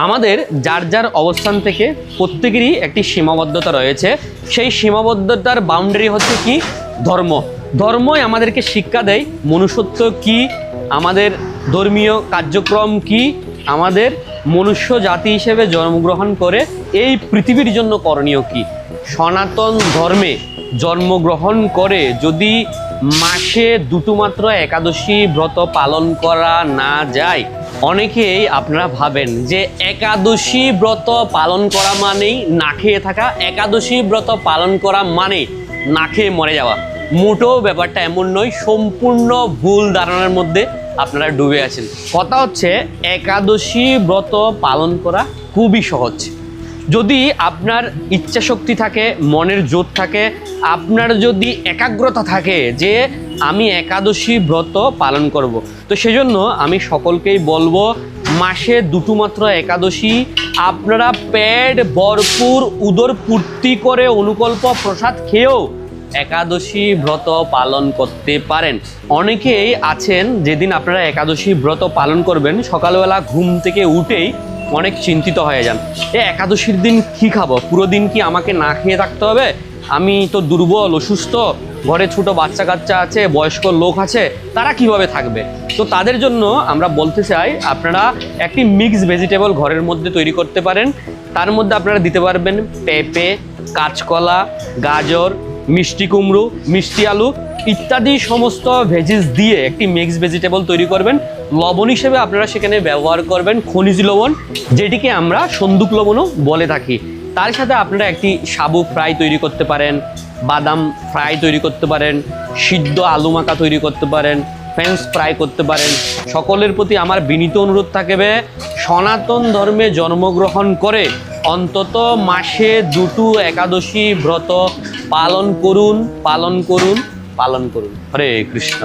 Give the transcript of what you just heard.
আমাদের যার যার অবস্থান থেকে প্রত্যেকেরই একটি সীমাবদ্ধতা রয়েছে। সেই সীমাবদ্ধতার বাউন্ডারি হচ্ছে কি? ধর্ম। ধর্মই আমাদেরকে শিক্ষা দেয় মনুষ্যত্ব কি, আমাদের ধর্মীয় কার্যক্রম কি, আমাদের মনুষ্য জাতি হিসেবে জন্মগ্রহণ করে এই পৃথিবীর জন্য করণীয় কি। সনাতন ধর্মে জন্মগ্রহণ করে যদি মাসে দুটো মাত্র একাদশী ব্রত পালন করা না যায়, অনেকেই আপনারা ভাবেন যে একাদশী ব্রত পালন করা মানেই না খেয়ে থাকা, একাদশী ব্রত পালন করা মানে না খেয়ে মরে যাওয়া। মোটেও ব্যাপারটা এমন নয়, সম্পূর্ণ ভুল ধারণার মধ্যে আপনারা ডুবে আছেন। কথা হচ্ছে একাদশী ব্রত পালন করা খুবই সহজ। যদি আপনার ইচ্ছা শক্তি থাকে, মনের জোর থাকে, আপনার যদি একাগ্রতা থাকে যে আমি একাদশী ব্রত পালন করব, তো সেজন্য আমি সকলকেই বলবো মাসে দুটো মাত্র একাদশী আপনারা পেট ভরপুর উদর পূর্তি করে অনুকল্প প্রসাদ খেয়েও একাদশী ব্রত পালন করতে পারেন। অনেকেই আছেন যেদিন আপনারা একাদশী ব্রত পালন করবেন সকালবেলা ঘুম থেকে উঠেই অনেক চিন্তিত হয়ে যান, একাদশীর দিন কি খাবো, পুরো দিন কি আমাকে না খেয়ে থাকতে হবে, আমি তো দুর্বল অসুস্থ, ঘরে ছোট বাচ্চা কাচ্চা আছে, বয়স্ক লোক আছে, তারা কিভাবে থাকবে। তো তাদের জন্য আমরা বলতে চাই আপনারা একটি মিক্স ভেজিটেবল ঘরের মধ্যে তৈরি করতে পারেন। তার মধ্যে আপনারা দিতে পারবেন পেঁপে, কাঁচকলা, গাজর, মিষ্টি কুমড়ো, মিষ্টি আলু ইত্যাদি সমস্ত ভেজিস দিয়ে একটি মিক্স ভেজিটেবল তৈরি করবেন। লবণ হিসেবে আপনারা সেখানে ব্যবহার করবেন খনিজ লবণ, যেটিকে আমরা সন্দুক লবণও বলে থাকি। তার সাথে আপনারা একটি সাবু ফ্রাই তৈরি করতে পারেন, বাদাম ফ্রাই তৈরি করতে পারেন, সিদ্ধ আলু মাখা তৈরি করতে পারেন, ফ্রেঞ্চ ফ্রাই করতে পারেন। সকলের প্রতি আমার বিনীত অনুরোধ থাকবে, সনাতন ধর্মে জন্মগ্রহণ করে অন্তত মাসে দুটো একাদশী ব্রত পালন করুন, পালন করুন, পালন করুন। হরে কৃষ্ণ।